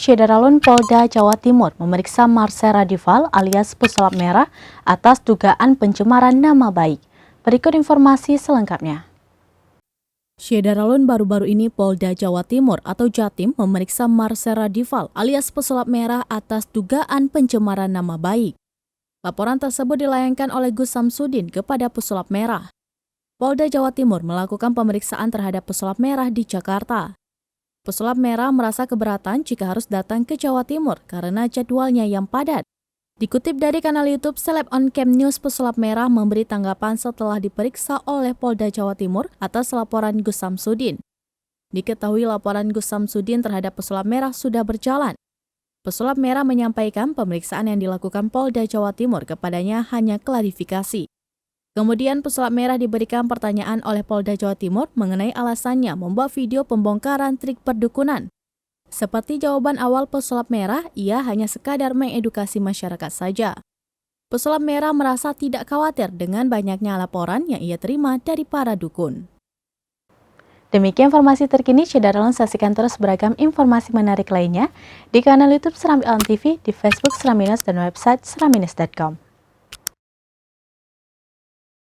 Syederalun Polda Jawa Timur memeriksa Marcel Radival alias Pesulap Merah atas dugaan pencemaran nama baik. Berikut informasi selengkapnya. Syederalun baru-baru ini Polda Jawa Timur atau Jatim memeriksa Marcel Radival alias Pesulap Merah atas dugaan pencemaran nama baik. Laporan tersebut dilayangkan oleh Gus Samsudin kepada Pesulap Merah. Polda Jawa Timur melakukan pemeriksaan terhadap Pesulap Merah di Jakarta. Pesulap Merah merasa keberatan jika harus datang ke Jawa Timur karena jadwalnya yang padat. Dikutip dari kanal YouTube Seleb On Cam News, Pesulap Merah memberi tanggapan setelah diperiksa oleh Polda Jawa Timur atas laporan Gus Samsudin. Diketahui laporan Gus Samsudin terhadap Pesulap Merah sudah berjalan. Pesulap Merah menyampaikan pemeriksaan yang dilakukan Polda Jawa Timur kepadanya hanya klarifikasi. Kemudian Pesulap Merah diberikan pertanyaan oleh Polda Jawa Timur mengenai alasannya membuat video pembongkaran trik perdukunan. Seperti jawaban awal Pesulap Merah, ia hanya sekadar mengedukasi masyarakat saja. Pesulap Merah merasa tidak khawatir dengan banyaknya laporan yang ia terima dari para dukun. Demikian informasi terkini, Syederalun saksikan terus beragam informasi menarik lainnya di kanal YouTube Serambi Alam TV, di Facebook Serambi News, dan website serambinews.com.